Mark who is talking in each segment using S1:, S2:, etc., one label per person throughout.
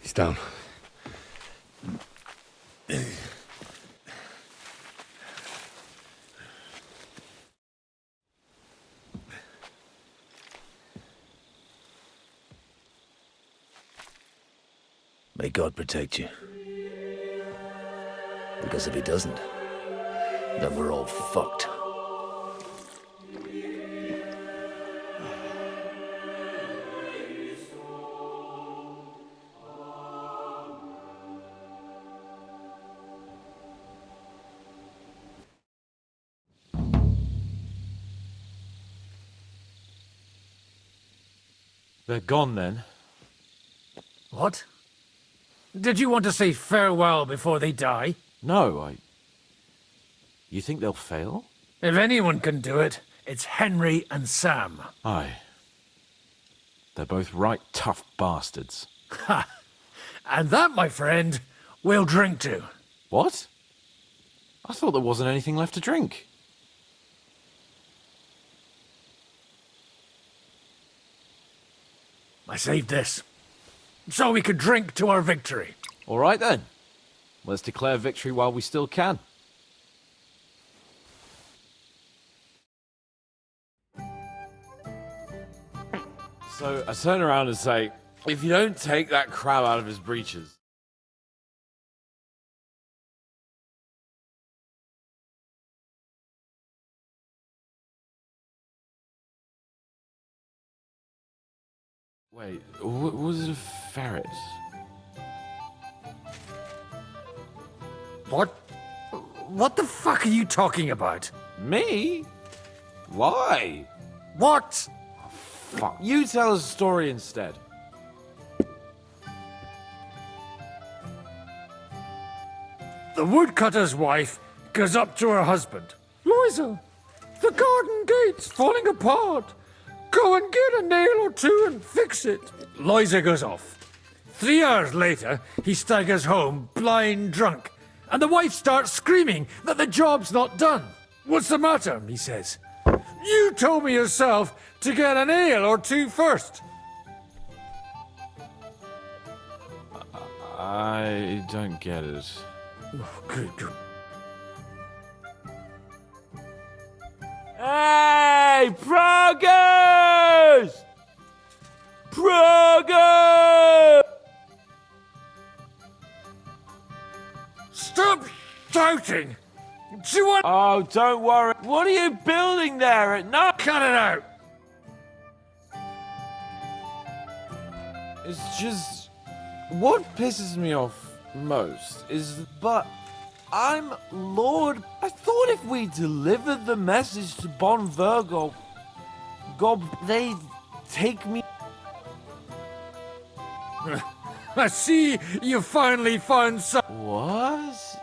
S1: He's down.
S2: May God protect you. Because if he doesn't, then we're all fucked.
S3: They're gone then?
S4: What? Did you want to say farewell before they die?
S3: No, You think they'll fail?
S4: If anyone can do it, it's Henry and Sam.
S3: Aye. They're both right tough bastards.
S4: Ha! And that, my friend, we'll drink to.
S3: What? I thought there wasn't anything left to drink.
S4: I saved this, so we could drink to our victory.
S3: All right then. Let's declare victory while we still can. So I turn around and say, if you don't take that crab out of his breeches... Wait, was it a ferret?
S4: What? What the fuck are you talking about?
S3: Me? Why?
S4: What?
S3: Fuck. You tell us a story instead.
S4: The woodcutter's wife goes up to her husband. Liza, the garden gate's falling apart. Go and get a nail or two and fix it. Liza goes off. 3 hours later, he staggers home, blind drunk, and the wife starts screaming that the job's not done. What's the matter? He says. You told me yourself to get a nail or two first.
S3: I don't get it.
S4: Oh, good.
S3: Hey, progress! Progress!
S4: Stop shouting! Do you want...
S3: Oh, don't worry. What are you building there at night?
S4: Cut it out!
S3: It's just... What pisses me off most is... But I'm Lord... I thought if we delivered the message to Bon Virgo... God, they'd take me...
S4: I see you finally found some...
S3: What?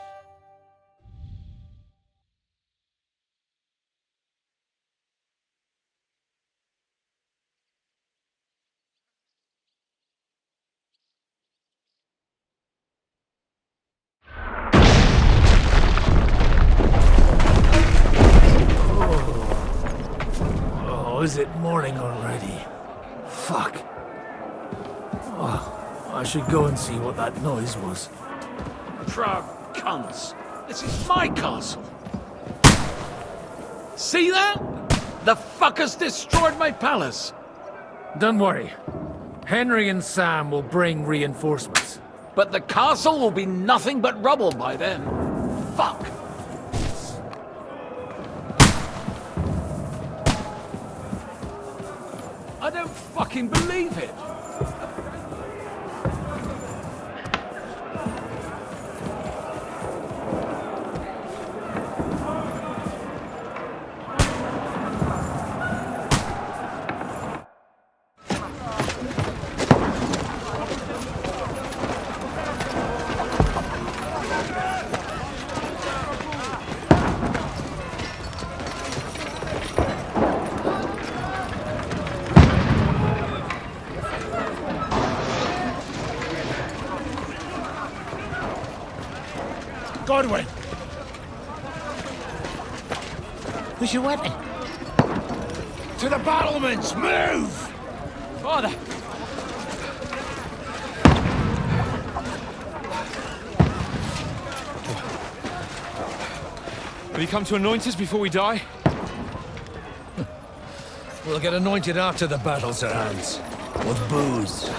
S4: Oh, is it morning already? Fuck. Oh, I should go and see what that noise was.
S5: Proud cunts. This is my castle. See that? The fuckers destroyed my palace.
S4: Don't worry. Henry and Sam will bring reinforcements.
S5: But the castle will be nothing but rubble by then. Fuck. I don't fucking believe it.
S6: Godwin! Where's your weapon? To the battlements! Move!
S5: Father!
S1: Have you come to anoint us before we die?
S6: We'll get anointed after the battle, Sir Hans. With booze.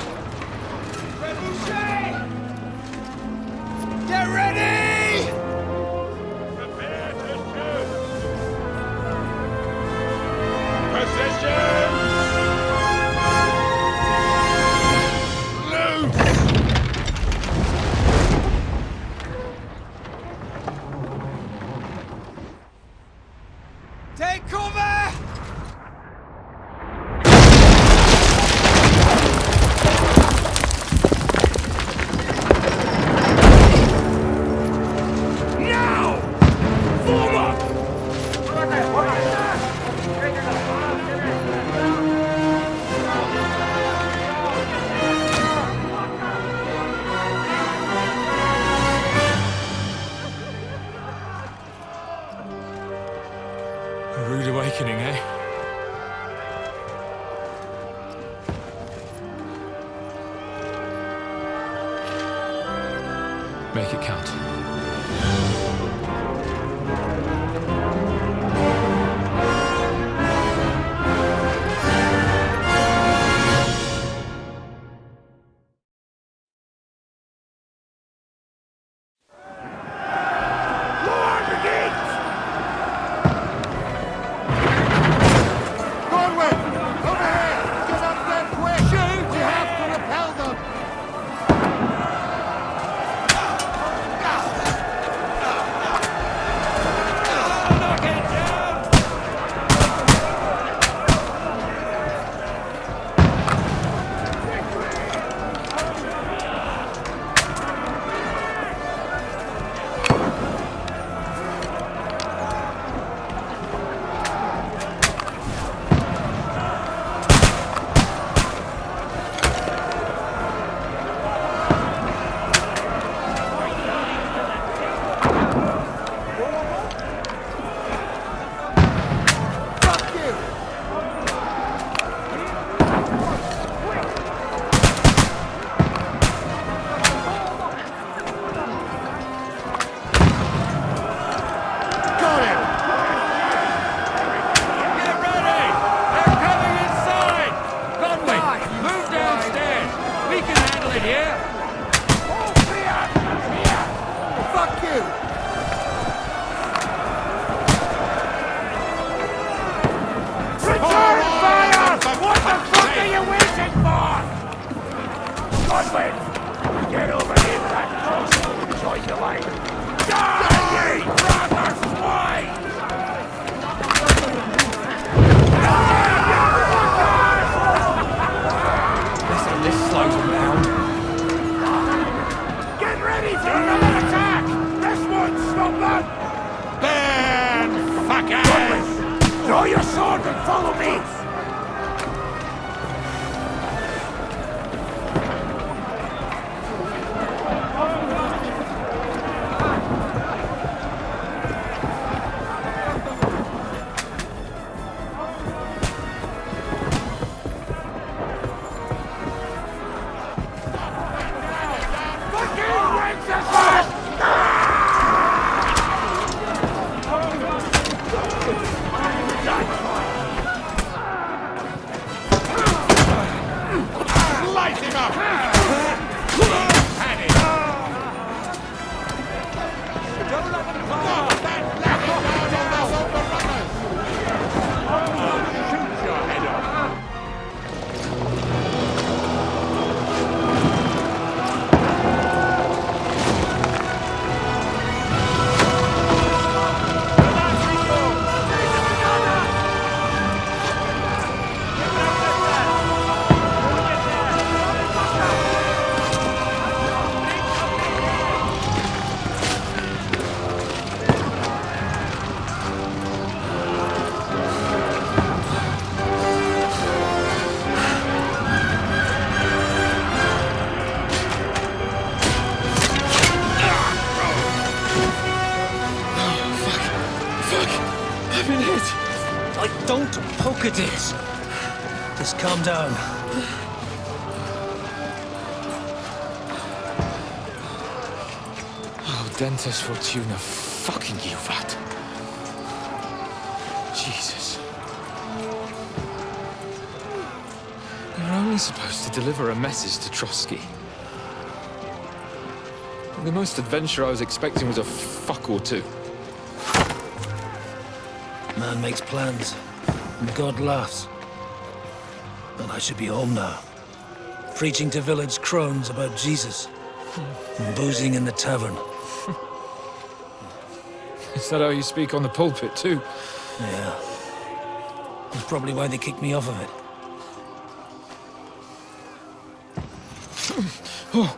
S3: Get ready!
S7: Prepare to shoot! Positions! Loose!
S3: Take cover!
S1: A rude awakening, eh? Make it count.
S6: Draw your sword and follow me! Don't poke at it. Just calm down.
S1: Oh, Dentes Fortuna, fucking you, Vat. Jesus. You're only supposed to deliver a message to Trotsky. The most adventure I was expecting was a fuck or two.
S6: Man makes plans, and God laughs. But I should be home now. Preaching to village crones about Jesus. And boozing in the tavern.
S1: Is that how you speak on the pulpit, too?
S6: Yeah. That's probably why they kicked me off of it.
S1: Oh.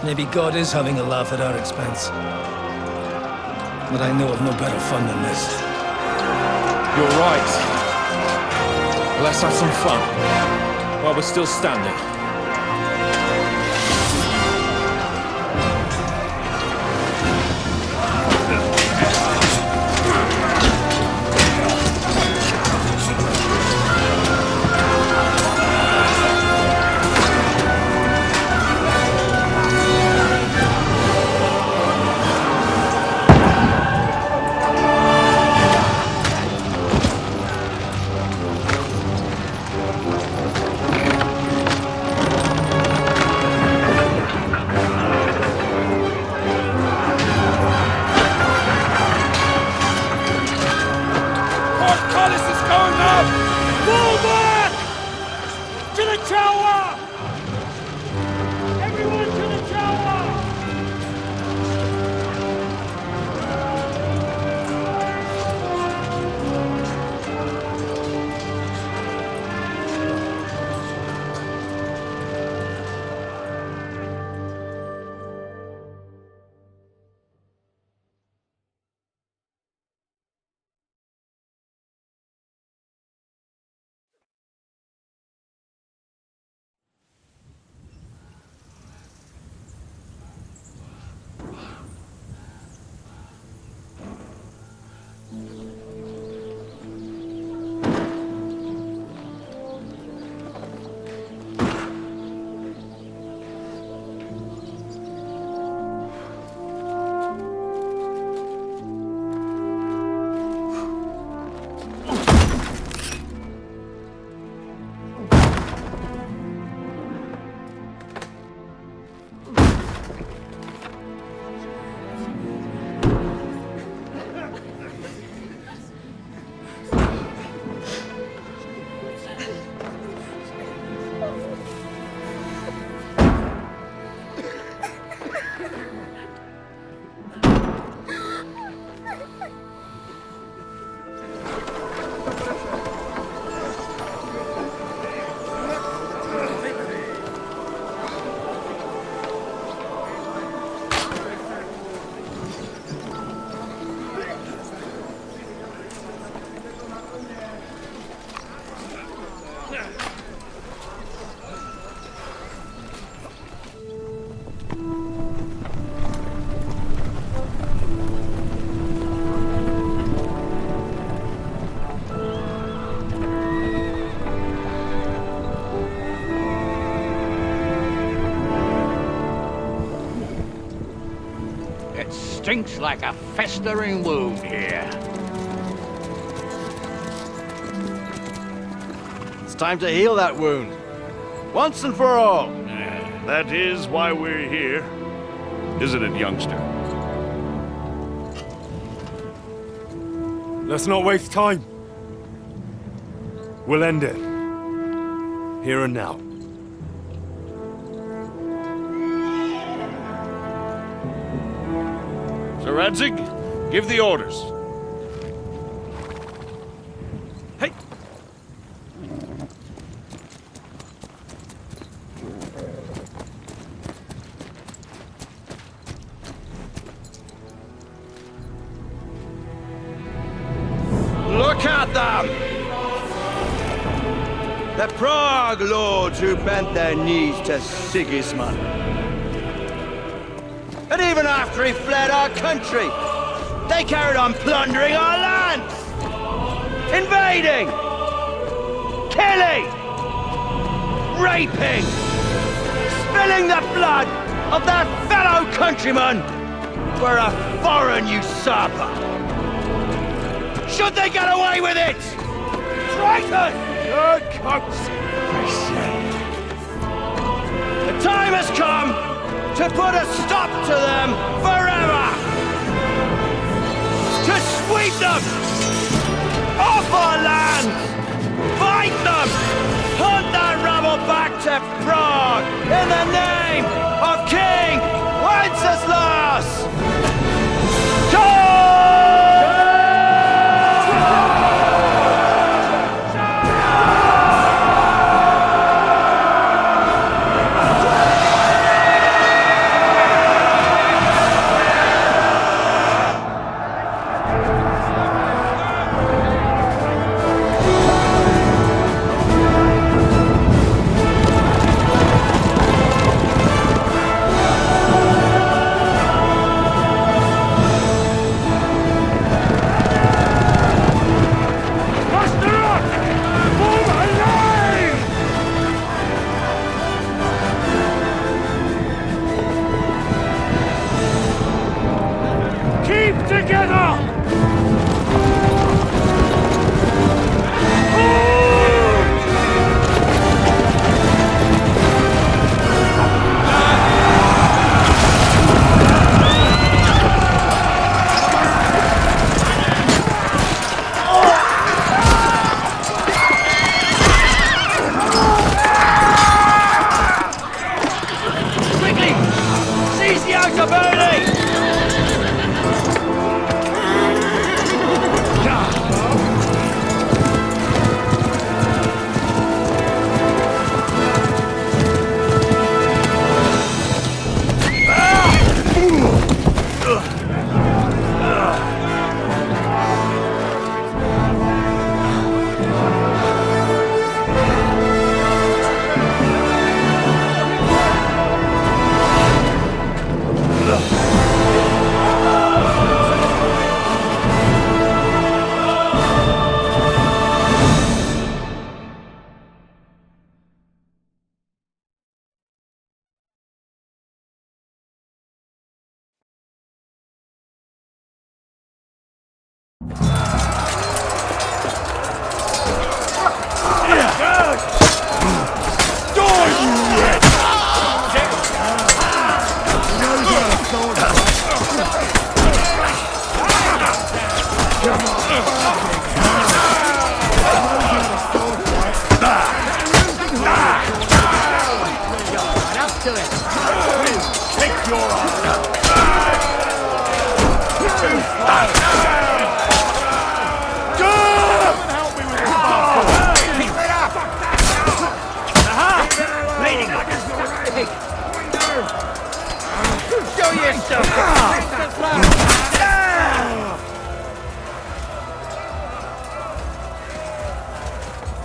S6: Maybe God is having a laugh at our expense. But I know of no better fun than this.
S1: You're right. Let's have some fun while we're still standing.
S5: Stinks like a festering wound here.
S8: It's time to heal that wound. Once and for all.
S7: That is why we're here, isn't it, youngster?
S9: Let's not waste time. We'll end it. Here and now.
S7: Sir Radzig, give the orders.
S9: Hey!
S8: Look at them! The Prague lords who bent their knees to Sigismund. And even after he fled our country, they carried on plundering our lands! Invading! Killing! raping, spilling the blood of their fellow countrymen for a foreign usurper. Should they get away with it? Traitors! Good coats! The time has come to put a stop to them forever! To sweep them off our land! Fight them! Hunt that rabble back to Prague in the name of King Wenceslas!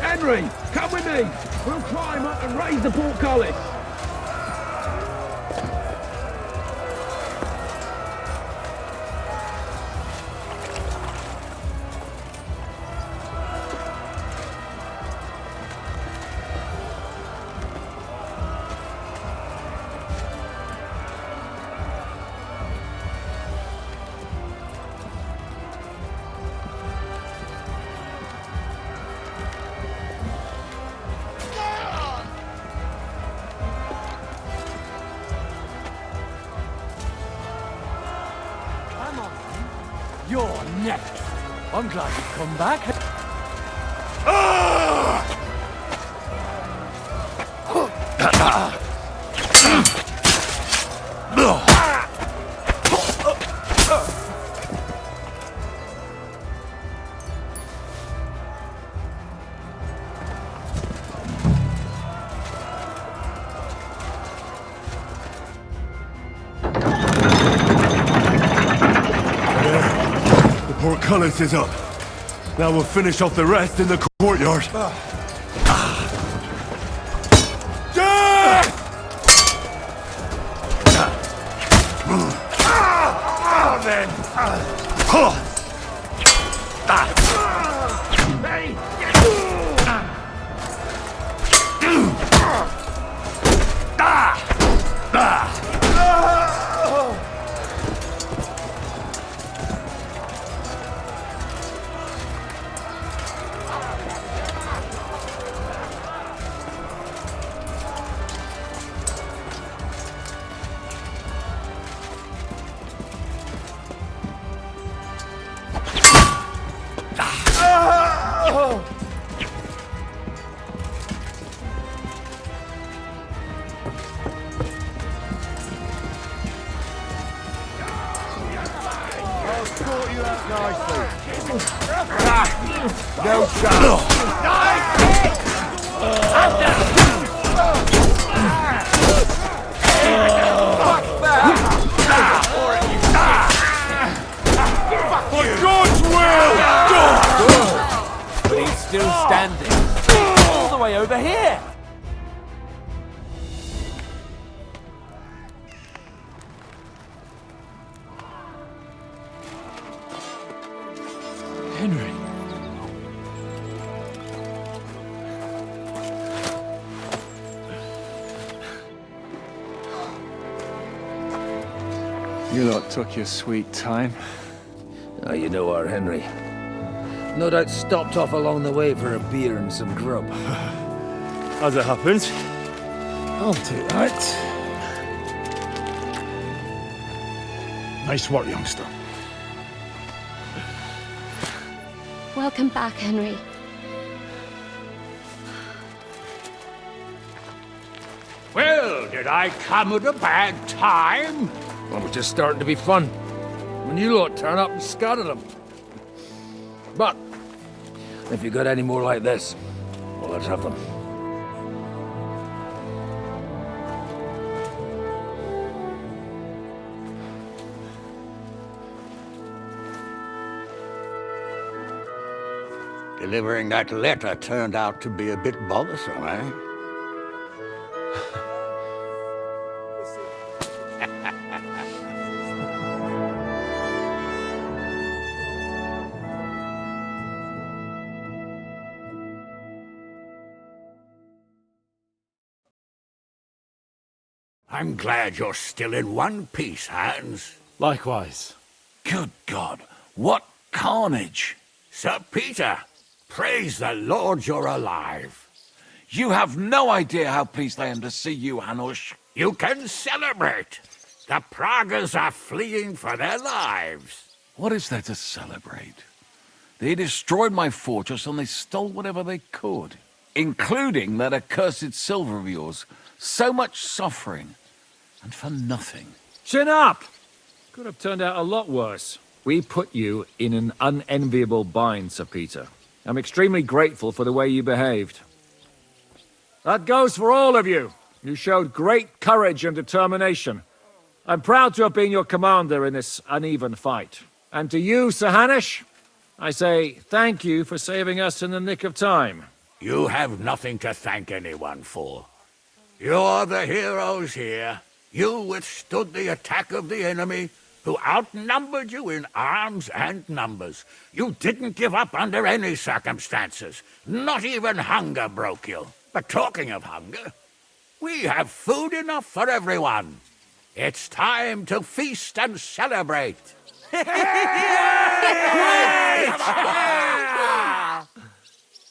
S10: Henry, come with me! We'll climb up and raise the portcullis!
S5: You're next. I'm glad you've come back.
S9: Portcullis is up. Now we'll finish off the rest in the courtyard. Caught you out nicely. No chance. For God's will!
S3: But he's still standing. All the way over here!
S1: Henry. You lot took your sweet time.
S2: Ah, you know our Henry. No doubt stopped off along the way for a beer and some grub.
S9: As it happens.
S1: I'll take that.
S4: Nice work, youngster.
S11: Welcome back, Henry.
S5: Well, did I come at a bad time?
S2: Well, we're just starting to be fun. When you lot turn up and scatter them. But, if you got any more like this, well, let's have them.
S5: Delivering that letter turned out to be a bit bothersome, eh? I'm glad you're still in one piece, Hans.
S3: Likewise.
S5: Good God, what carnage! Sir Peter, praise the Lord you're alive.
S8: You have no idea how pleased I am to see you, Hanush.
S5: You can celebrate. The Pragas are fleeing for their lives.
S8: What is there to celebrate? They destroyed my fortress and they stole whatever they could, including that accursed silver of yours. So much suffering, and for nothing.
S4: Chin up! Could have turned out a lot worse. We put you in an unenviable bind, Sir Peter. I'm extremely grateful for the way you behaved. That goes for all of you. You showed great courage and determination. I'm proud to have been your commander in this uneven fight. And to you, Sir Hanush, I say thank you for saving us in the nick of time.
S5: You have nothing to thank anyone for. You're the heroes here. You withstood the attack of the enemy, who outnumbered you in arms and numbers. You didn't give up under any circumstances. Not even hunger broke you. But talking of hunger, we have food enough for everyone. It's time to feast and celebrate.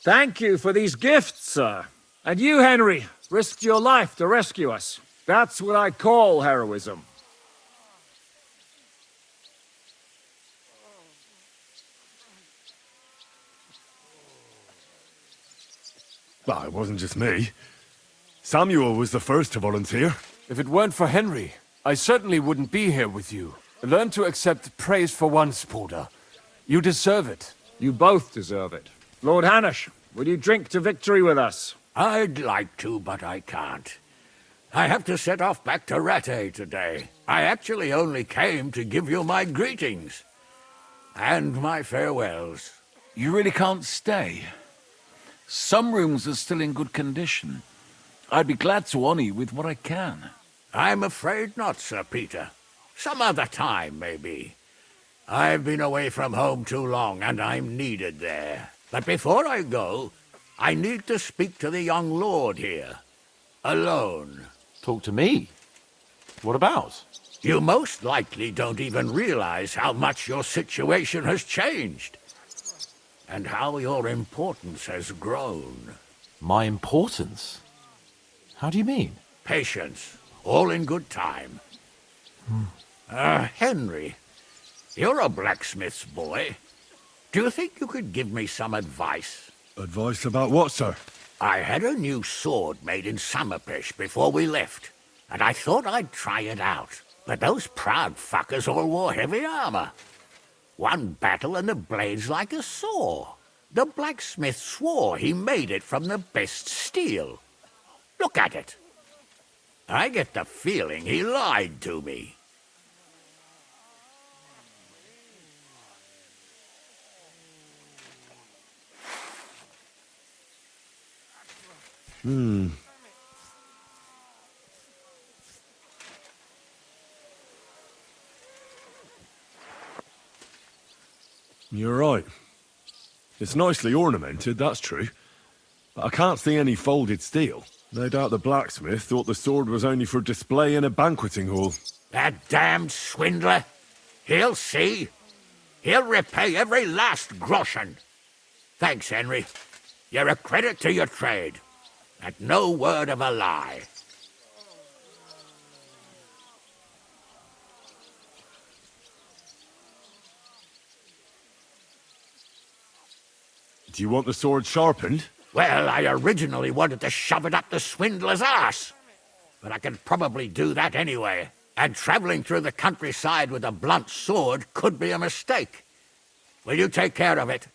S4: Thank you for these gifts, sir. And you, Henry, risked your life to rescue us. That's what I call heroism.
S9: Well, it wasn't just me. Samuel was the first to volunteer.
S3: If it weren't for Henry, I certainly wouldn't be here with you. Learn to accept praise for once, Porter. You deserve it.
S4: You both deserve it. Lord Hanush, will you drink to victory with us?
S5: I'd like to, but I can't. I have to set off back to Rattay today. I actually only came to give you my greetings. And my farewells.
S8: You really can't stay. Some rooms are still in good condition. I'd be glad to honor you with what I can.
S5: I'm afraid not, Sir Peter. Some other time, maybe. I've been away from home too long, and I'm needed there. But before I go, I need to speak to the young lord here. Alone.
S3: Talk to me? What about?
S5: You most likely don't even realize how much your situation has changed. And how your importance has grown.
S3: My importance? How do you mean?
S5: Patience. All in good time. Henry, you're a blacksmith's boy. Do you think you could give me some advice?
S9: Advice about what, sir?
S5: I had a new sword made in Summerpish before we left, and I thought I'd try it out. But those proud fuckers all wore heavy armor. One battle and the blade's like a saw. The blacksmith swore he made it from the best steel. Look at it. I get the feeling he lied to me.
S9: You're right. It's nicely ornamented, that's true. But I can't see any folded steel. No doubt the blacksmith thought the sword was only for display in a banqueting hall.
S5: That damned swindler. He'll see. He'll repay every last groschen. Thanks, Henry. You're a credit to your trade. And no word of a lie.
S9: Do you want the sword sharpened?
S5: Well, I originally wanted to shove it up the swindler's arse. But I can probably do that anyway. And traveling through the countryside with a blunt sword could be a mistake. Will you take care of it?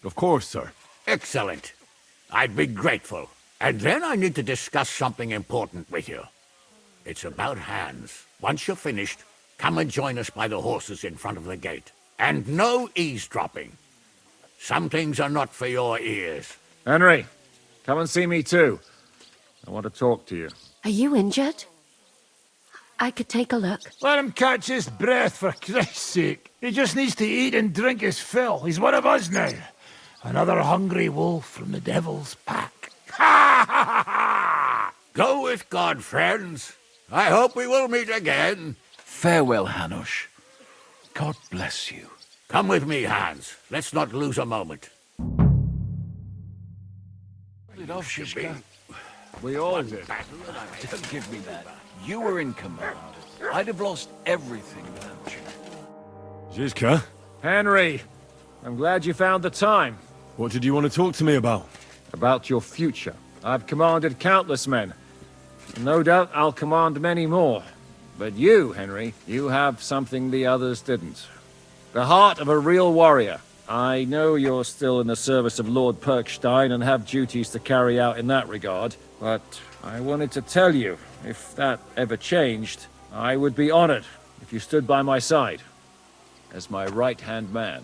S9: Of course, sir.
S5: Excellent. I'd be grateful. And then I need to discuss something important with you. It's about Hans. Once you're finished, come and join us by the horses in front of the gate. And no eavesdropping. Some things are not for your ears.
S4: Henry, come and see me too. I want to talk to you.
S11: Are you injured? I could take a look.
S10: Let him catch his breath, for Christ's sake. He just needs to eat and drink his fill. He's one of us now. Another hungry wolf from the devil's pack.
S5: Ha ha ha! Go with God, friends. I hope we will meet again.
S8: Farewell, Hanush. God bless you.
S5: Come with me, Hans. Let's not lose a moment.
S8: Pull it off, Shishka.
S4: We all did.
S8: Don't give me that. You were in command. I'd have lost everything without you.
S9: Zizka,
S4: Henry, I'm glad you found the time.
S9: what did you want to talk to me about?
S4: About your future. I've commanded countless men. No doubt I'll command many more. But you, Henry, you have something the others didn't. The heart of a real warrior. I know you're still in the service of Lord Perkstein and have duties to carry out in that regard, but I wanted to tell you, if that ever changed, I would be honored if you stood by my side as my right-hand man.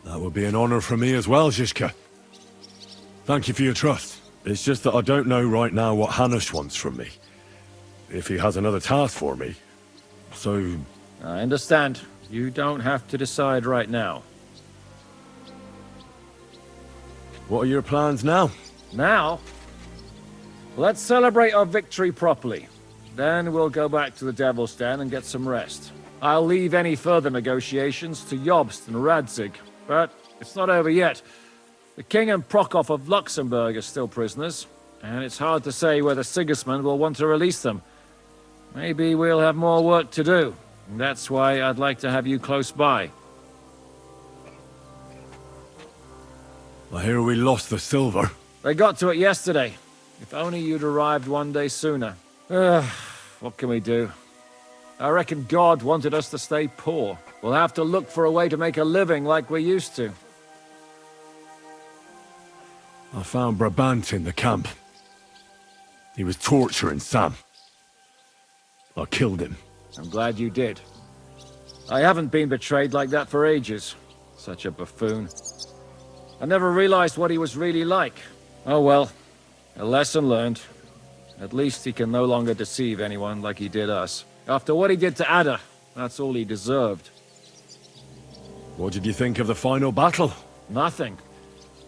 S9: That would be an honor for me as well, Zizka. Thank you for your trust. It's just that I don't know right now what Hanush wants from me. If he has another task for me. So...
S4: I understand. You don't have to decide right now.
S9: what are your plans now?
S4: Now, let's celebrate our victory properly. Then we'll go back to the Devil's Den and get some rest. I'll leave any further negotiations to Jobst and Radzig, but it's not over yet. The King and Prokop of Luxembourg are still prisoners, and it's hard to say whether Sigismund will want to release them. Maybe we'll have more work to do. And that's why I'd like to have you close by.
S9: I hear we lost the silver.
S4: They got to it yesterday. If only you'd arrived one day sooner. What can we do? I reckon God wanted us to stay poor. We'll have to look for a way to make a living like we used to.
S9: I found Brabant in the camp. He was torturing Sam. I killed him.
S4: I'm glad you did. I haven't been betrayed like that for ages. Such a buffoon. I never realized what he was really like. Oh well, a lesson learned. At least he can no longer deceive anyone like he did us. After what he did to Ada, that's all he deserved.
S9: What did you think of the final battle?
S4: Nothing.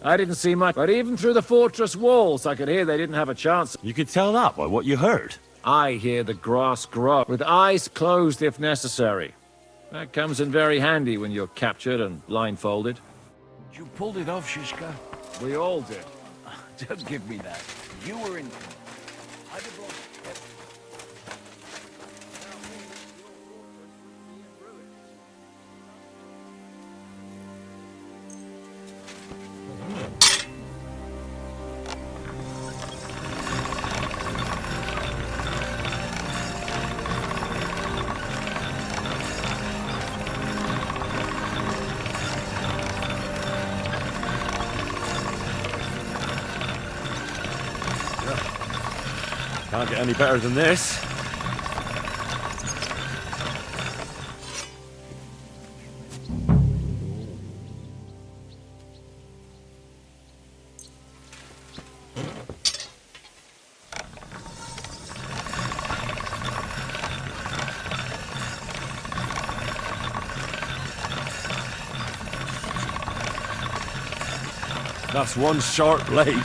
S4: I didn't see much, but even through the fortress walls, I could hear they didn't have a chance.
S9: You could tell that by what you heard.
S4: I hear the grass grow, with eyes closed if necessary. That comes in very handy when you're captured and blindfolded.
S8: You pulled it off, Shishka.
S4: We all did.
S8: Don't give me that. You were in... I'd have lost
S9: Can't get any better than this. That's one sharp blade.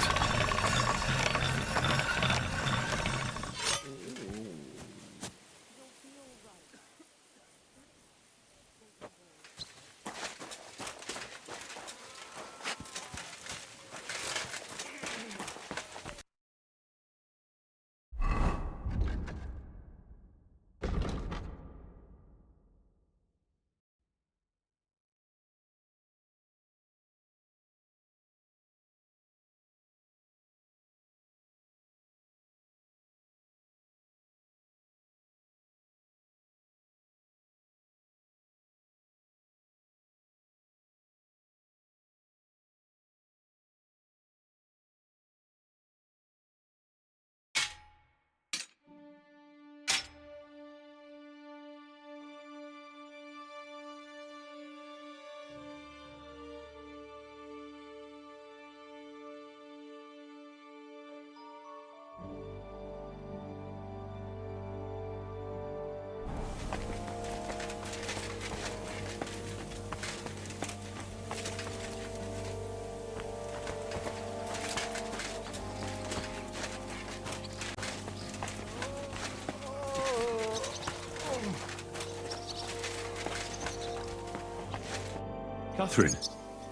S9: Catherine,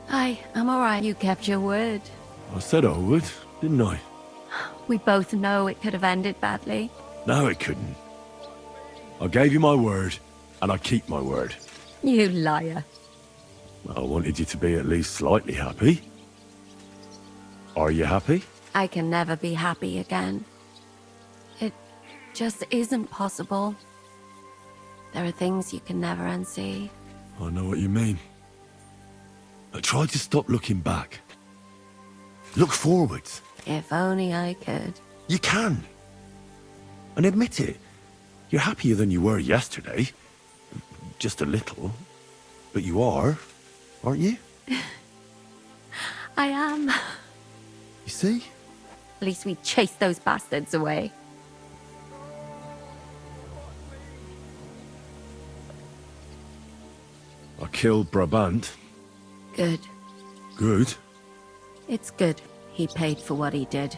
S11: I'm all right. You kept your word.
S9: I said I would, didn't I?
S11: We both know it could have ended badly.
S9: No, it couldn't. I gave you my word, and I keep my word.
S11: You liar.
S9: I wanted you to be at least slightly happy. Are you happy?
S11: I can never be happy again. It just isn't possible. There are things you can never unsee.
S9: I know what you mean. But try to stop looking back. Look forwards.
S11: If only I could.
S9: You can. And admit it. You're happier than you were yesterday. Just a little. But you are, aren't you?
S11: I am.
S9: You see?
S11: At least we chased those bastards away.
S9: I killed Brabant.
S11: Good.
S9: Good?
S11: It's good he paid for what he did.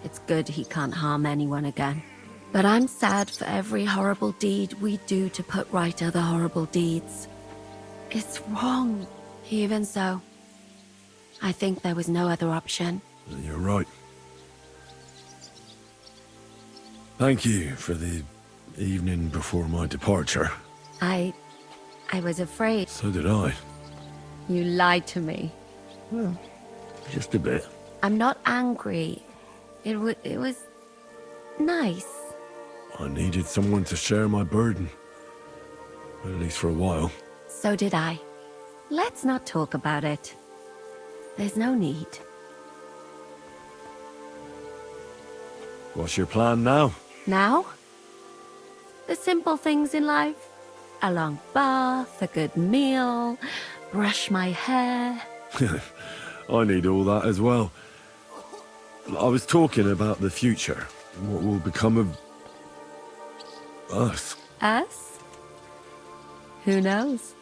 S11: It's good he can't harm anyone again. But I'm sad for every horrible deed we do to put right other horrible deeds. It's wrong. Even so, I think there was no other option.
S9: You're right. Thank you for the evening before my departure.
S11: I was afraid.
S9: So did I.
S11: You lied to me.
S9: Well, just a bit.
S11: I'm not angry. It was nice.
S9: I needed someone to share my burden. At least for a while.
S11: So did I. Let's not talk about it. There's no need.
S9: What's your plan now?
S11: Now? The simple things in life. A long bath, a good meal, brush my hair.
S9: I need all that as well. I was talking about the future. What will become of us?
S11: Us? Who knows?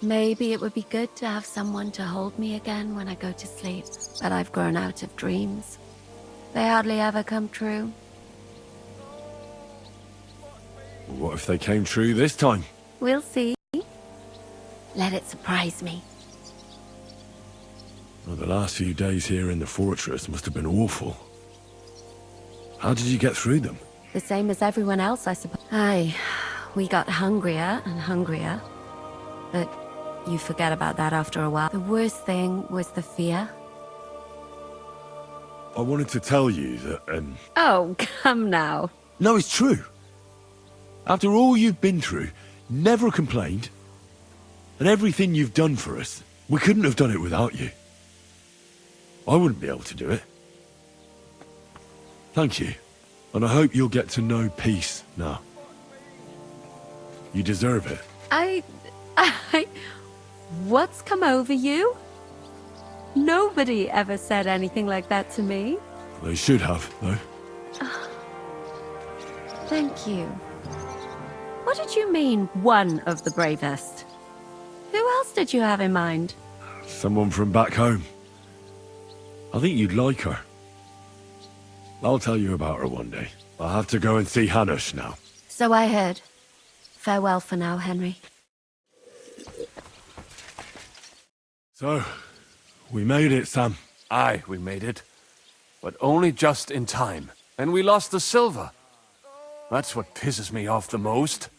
S11: Maybe it would be good to have someone to hold me again when I go to sleep. But I've grown out of dreams. They hardly ever come true.
S9: What if they came true this time?
S11: We'll see. Let it surprise me.
S9: Well, the last few days here in the fortress must have been awful. How did you get through them?
S11: The same as everyone else, I suppose. We got hungrier and hungrier. But you forget about that after a while. The worst thing was the fear.
S9: I wanted to tell you that,
S11: Oh, come now.
S9: No, it's true. After all you've been through, never complained. And everything you've done for us, we couldn't have done it without you. I wouldn't be able to do it. Thank you. And I hope you'll get to know peace now. You deserve it.
S11: What's come over you? Nobody ever said anything like that to me.
S9: They should have, though.
S11: Thank you. What did you mean, one of the bravest? Who else did you have in mind?
S9: Someone from back home. I think you'd like her. I'll tell you about her one day. I'll have to go and see Hanush now.
S11: So I heard. Farewell for now, Henry.
S9: So, we made it, Sam.
S3: Aye, we made it. But only just in time. And we lost the silver. That's what pisses me off the most.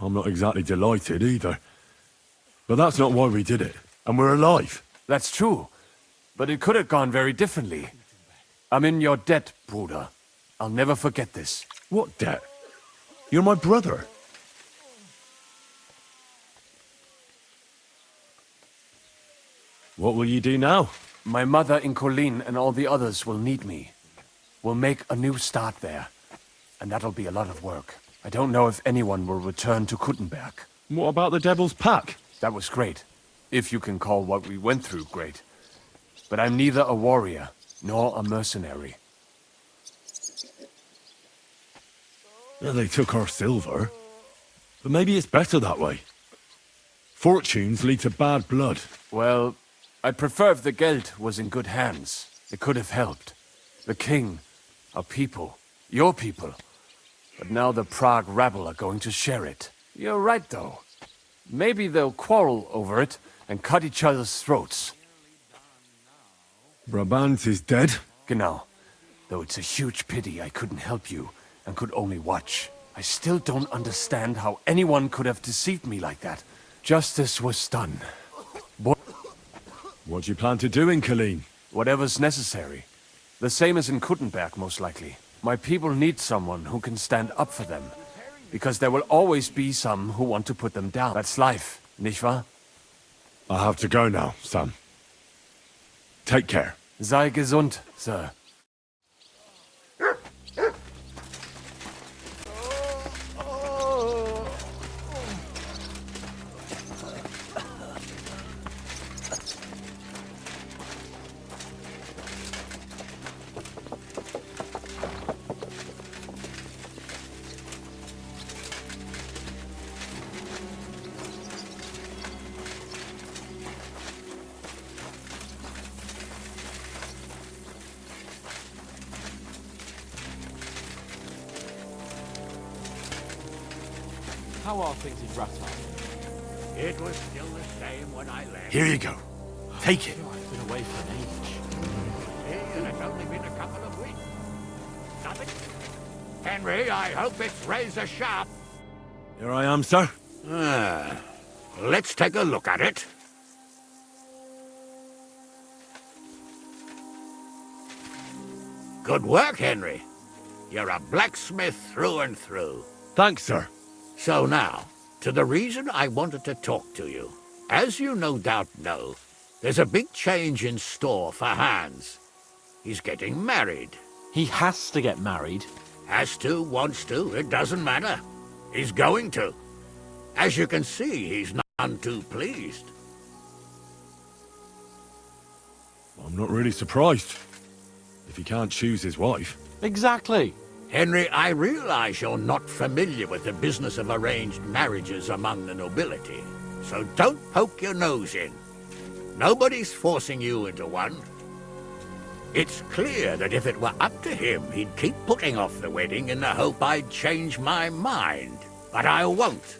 S9: I'm not exactly delighted either. But that's not why we did it. And we're alive.
S3: That's true. But it could have gone very differently. I'm in your debt, Bruder. I'll never forget this.
S9: What debt? You're my brother. What will you do now?
S3: My mother in Colleen and all the others will need me. We'll make a new start there. And that'll be a lot of work. I don't know if anyone will return to Kuttenberg.
S9: What about the Devil's Pack?
S3: That was great. If you can call what we went through great. But I'm neither a warrior, nor a mercenary.
S9: Well, they took our silver. But maybe it's better that way. Fortunes lead to bad blood.
S3: Well, I'd prefer if the Geld was in good hands. It could have helped. The king, our people, your people. But now the Prague rabble are going to share it. You're right, though. Maybe they'll quarrel over it and cut each other's throats.
S9: Brabant is dead?
S3: Genau. Though it's a huge pity I couldn't help you and could only watch. I still don't understand how anyone could have deceived me like that. Justice was done.
S9: What do you plan to do in Colleen?
S3: Whatever's necessary. The same as in Kuttenberg, most likely. My people need someone who can stand up for them. Because there will always be some who want to put them down. That's life, nicht wahr?
S9: I have to go now, Sam. Take care.
S3: Sei gesund, Sir.
S8: How are things in Rattay?
S5: It was still the same when I left.
S9: Here you go. Take it.
S8: I've been away for an age.
S5: And it's only been a couple of weeks. Nothing? Henry, I hope it's razor sharp.
S9: Here I am, sir.
S5: Let's take a look at it. Good work, Henry. You're a blacksmith through and through.
S9: Thanks, sir.
S5: So now, to the reason I wanted to talk to you. As you no doubt know, there's a big change in store for Hans. He's getting married.
S8: He has to get married.
S5: Has to, wants to, it doesn't matter. He's going to. As you can see, he's none too pleased.
S9: I'm not really surprised. If he can't choose his wife.
S8: Exactly.
S5: Henry, I realize you're not familiar with the business of arranged marriages among the nobility, so don't poke your nose in. Nobody's forcing you into one. It's clear that if it were up to him, he'd keep putting off the wedding in the hope I'd change my mind. But I won't.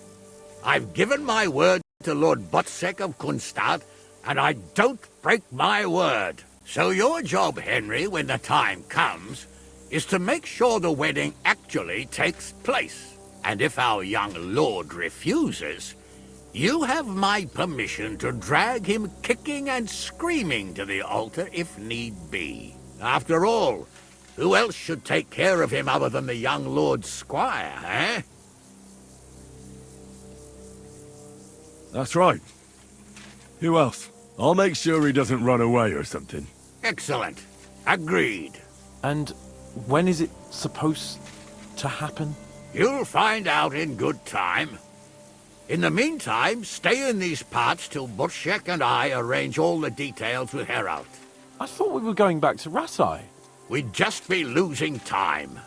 S5: I've given my word to Lord Botzek of Kunstadt, and I don't break my word. So your job, Henry, when the time comes, is to make sure the wedding actually takes place. And if our young lord refuses, you have my permission to drag him kicking and screaming to the altar if need be. After all, who else should take care of him other than the young lord's squire, eh?
S9: That's right. Who else? I'll make sure he doesn't run away or something.
S5: Excellent. Agreed.
S8: And
S3: When is it supposed to happen?
S5: You'll find out in good time. In the meantime, stay in these parts till Butchek and I arrange all the details with Herald.
S3: I thought we were going back to Rasai.
S5: We'd just be losing time.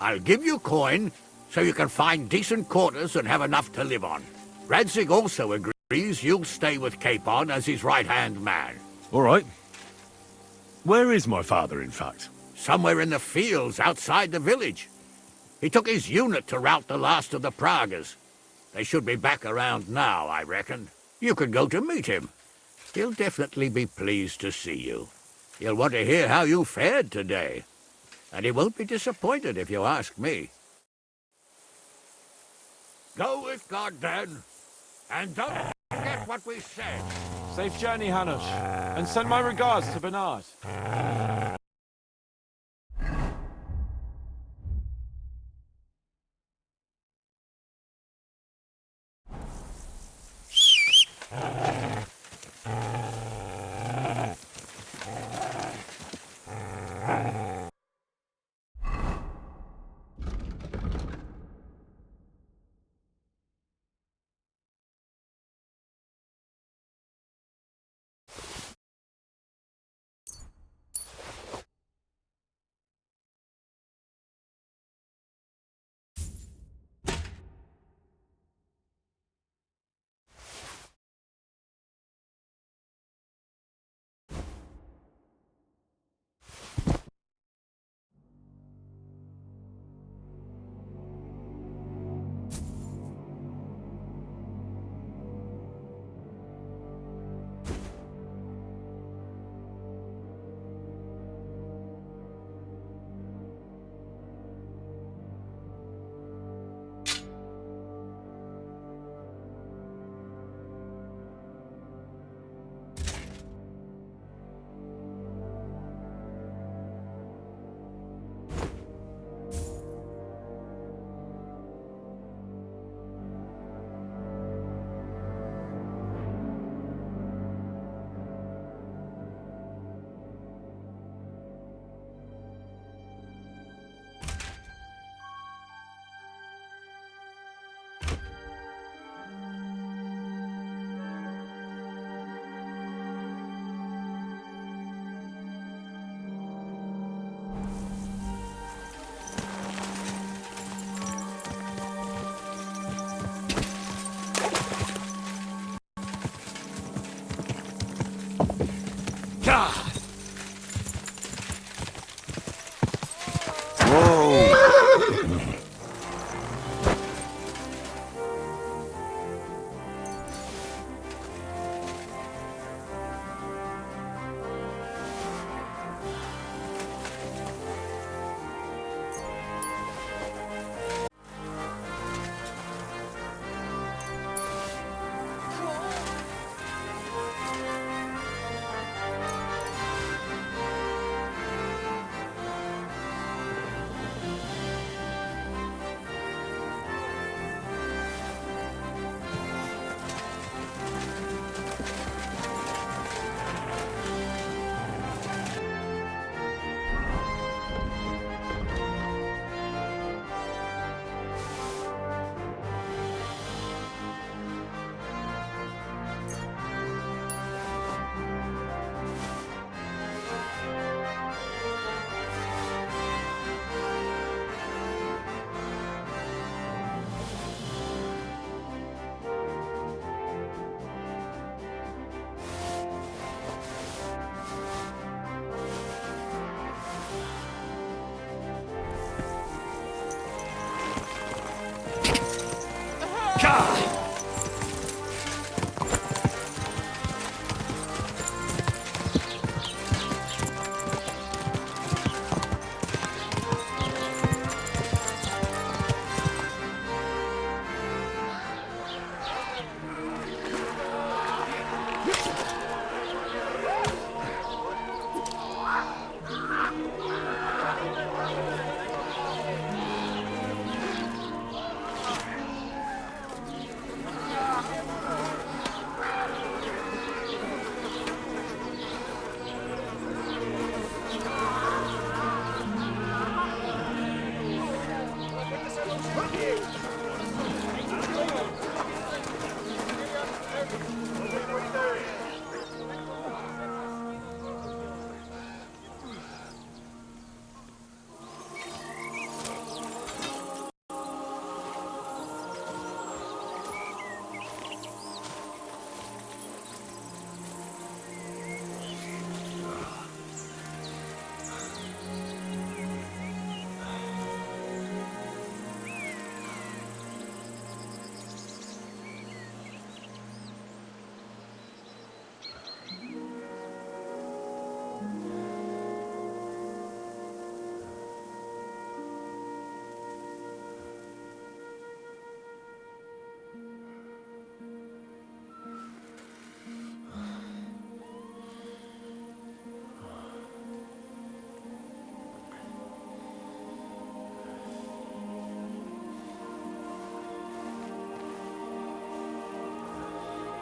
S5: I'll give you coin so you can find decent quarters and have enough to live on. Radzig also agrees you'll stay with Capon as his right-hand man.
S9: All right. Where is my father, in fact?
S5: Somewhere in the fields outside the village. He took his unit to rout the last of the Pragas. They should be back around now, I reckon. You could go to meet him. He'll definitely be pleased to see you. He'll want to hear how you fared today. And he won't be disappointed if you ask me. Go with God, then. And don't forget what we said.
S3: Safe journey, Hanush. And send my regards to Bernard.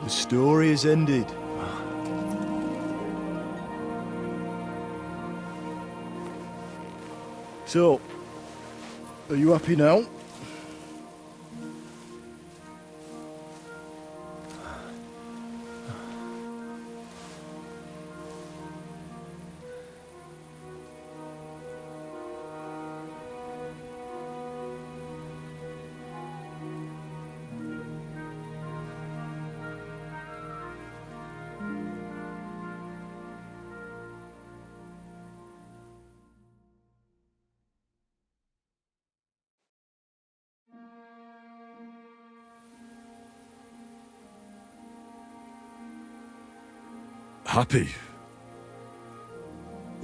S12: The story is ended. So, are you happy now?
S9: Happy?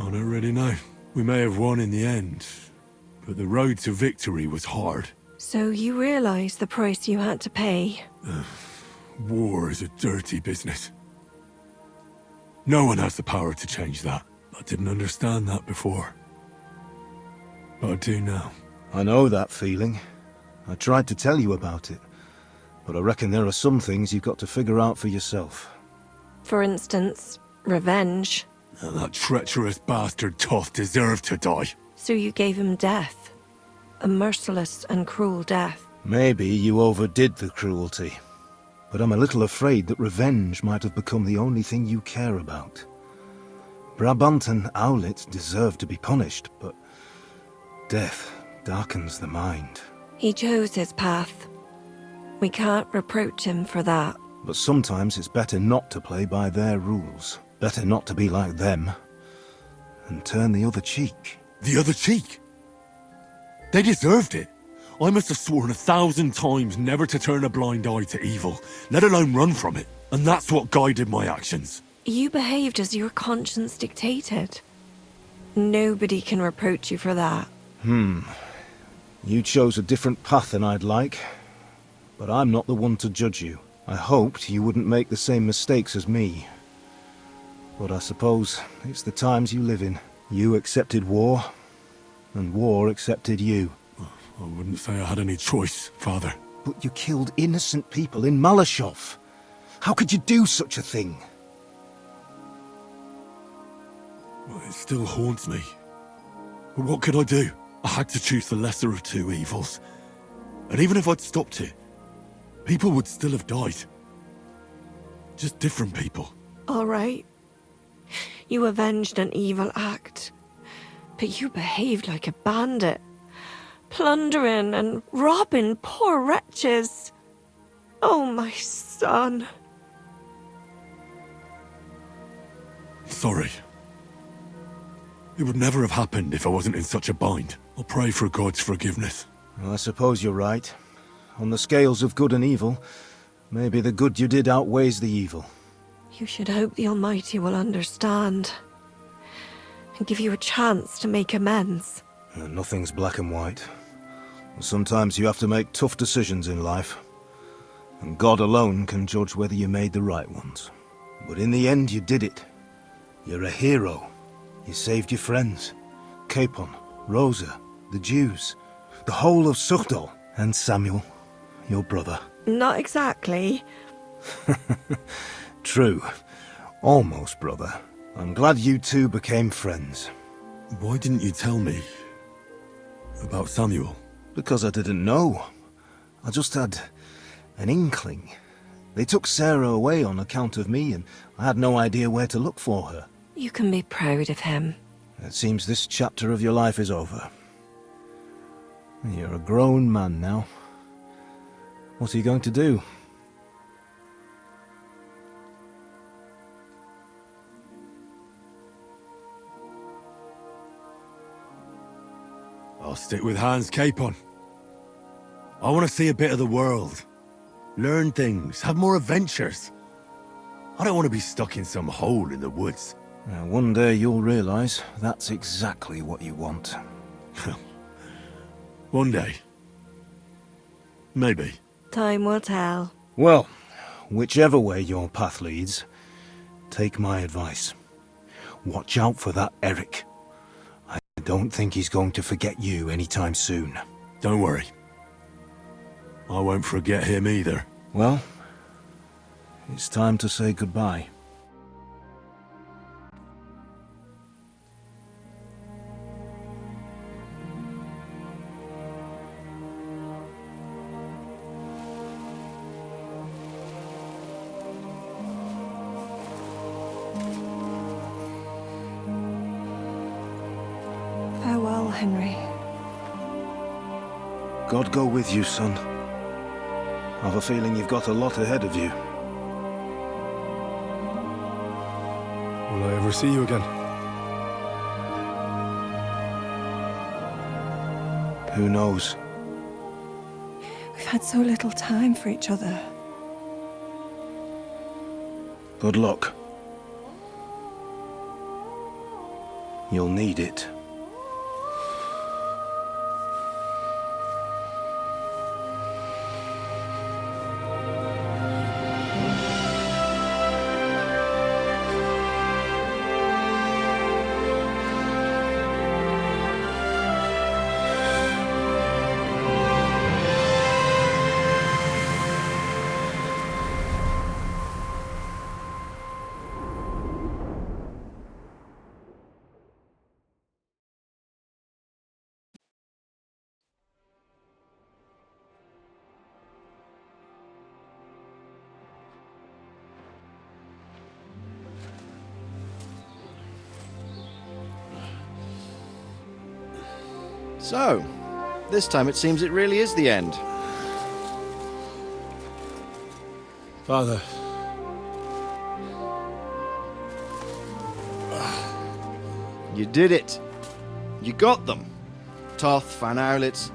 S9: I don't really know. We may have won in the end, but the road to victory was hard.
S13: So you realize the price you had to pay?
S9: War is a dirty business. No one has the power to change that. I didn't understand that before. But I do now.
S12: I know that feeling. I tried to tell you about it, but I reckon there are some things you've got to figure out for yourself.
S13: For instance, revenge.
S9: That treacherous bastard Toth deserved to die.
S13: So you gave him death. A merciless and cruel death.
S12: Maybe you overdid the cruelty, but I'm a little afraid that revenge might have become the only thing you care about. Brabant and Owlet deserve to be punished, but death darkens the mind.
S13: He chose his path. We can't reproach him for that.
S12: But sometimes it's better not to play by their rules. Better not to be like them. And turn the other cheek.
S9: The other cheek? They deserved it. I must have sworn 1,000 times never to turn a blind eye to evil, let alone run from it. And that's what guided my actions.
S13: You behaved as your conscience dictated. Nobody can reproach you for that.
S12: You chose a different path than I'd like. But I'm not the one to judge you. I hoped you wouldn't make the same mistakes as me. But I suppose it's the times you live in. You accepted war, and war accepted you.
S9: I wouldn't say I had any choice, Father.
S12: But you killed innocent people in Malashov. How could you do such a thing?
S9: Well, it still haunts me. But what could I do? I had to choose the lesser of two evils. And even if I'd stopped it, people would still have died. Just different people.
S13: All right. You avenged an evil act. But you behaved like a bandit. Plundering and robbing poor wretches. Oh, my son.
S9: Sorry. It would never have happened if I wasn't in such a bind. I'll pray for God's forgiveness.
S12: Well, I suppose you're right. On the scales of good and evil, maybe the good you did outweighs the evil.
S13: You should hope the Almighty will understand. And give you a chance to make amends.
S12: Nothing's black and white. Sometimes you have to make tough decisions in life. And God alone can judge whether you made the right ones. But in the end, you did it. You're a hero. You saved your friends. Capon, Rosa, the Jews, the whole of Sugdol, and Samuel, your brother.
S13: Not exactly.
S12: True. Almost, brother. I'm glad you two became friends.
S9: Why didn't you tell me about Samuel?
S12: Because I didn't know. I just had an inkling. They took Sarah away on account of me, and I had no idea where to look for her.
S13: You can be proud of him.
S12: It seems this chapter of your life is over. You're a grown man now. What are you going to do?
S9: I'll stick with Hans Capon. I want to see a bit of the world. Learn things, have more adventures. I don't want to be stuck in some hole in the woods.
S12: One day you'll realize that's exactly what you want.
S9: One day. Maybe.
S13: Time will tell.
S12: Well, whichever way your path leads, take my advice. Watch out for that Eric. I don't think he's going to forget you anytime soon.
S9: Don't worry. I won't forget him either.
S12: Well, It's time to say goodbye.
S13: Farewell, Henry.
S12: God go with you, son. I've a feeling you've got a lot ahead of you.
S9: Will I ever see you again?
S12: Who knows?
S13: We've had so little time for each other.
S12: Good luck. You'll need it.
S14: So, this time it seems it really is the end.
S9: Father.
S14: You did it. You got them. Toth, Van Owlets.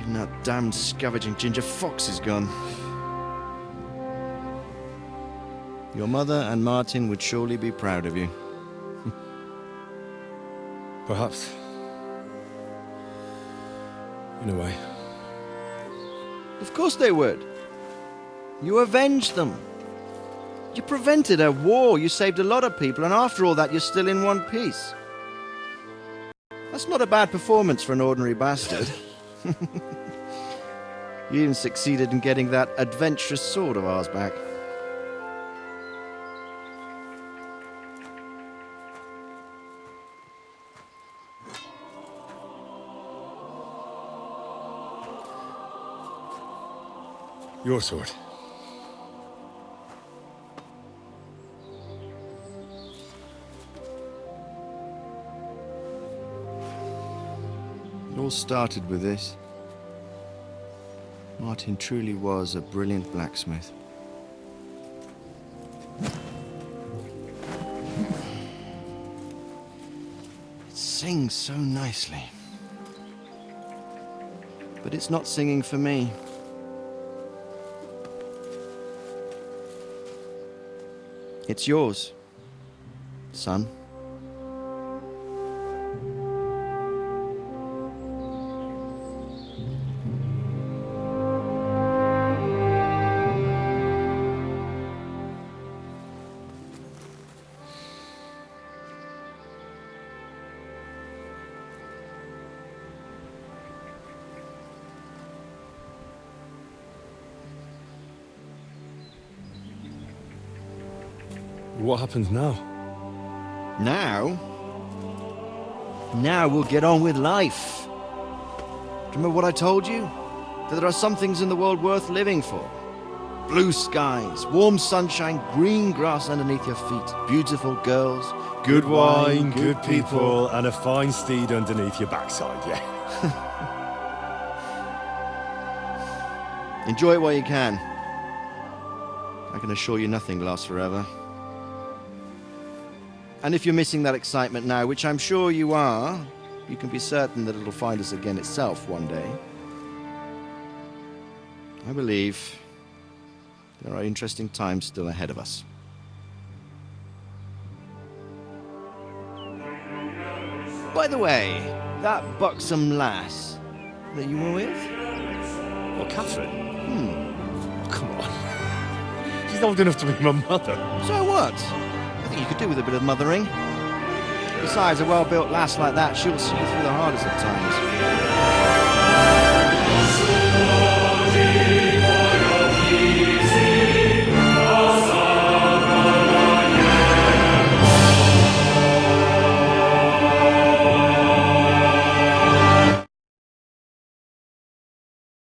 S14: Even that damned scavenging ginger fox is gone. Your mother and Martin would surely be proud of you.
S9: Perhaps. In a way.
S14: Of course they would. You avenged them. You prevented a war, you saved a lot of people, and after all that, you're still in one piece. That's not a bad performance for an ordinary bastard. You even succeeded in getting that adventurous sword of ours back.
S9: Your sword.
S14: It all started with this. Martin truly was a brilliant blacksmith. It sings so nicely. But it's not singing for me. It's yours, son.
S9: What happens now?
S14: Now? Now we'll get on with life. Do you remember what I told you? That there are some things in the world worth living for. Blue skies, warm sunshine, green grass underneath your feet, beautiful girls,
S9: Good wine, good people, and a fine steed underneath your backside, yeah.
S14: Enjoy it while you can. I can assure you nothing lasts forever. And if you're missing that excitement now, which I'm sure you are, you can be certain that it'll find us again itself one day. I believe there are interesting times still ahead of us. By the way, that buxom lass that you were with?
S9: What, Catherine? Come on. She's old enough to be my mother.
S14: So what? I think you could do with a bit of mothering. Besides, a well-built lass like that, she'll see you through the hardest of times.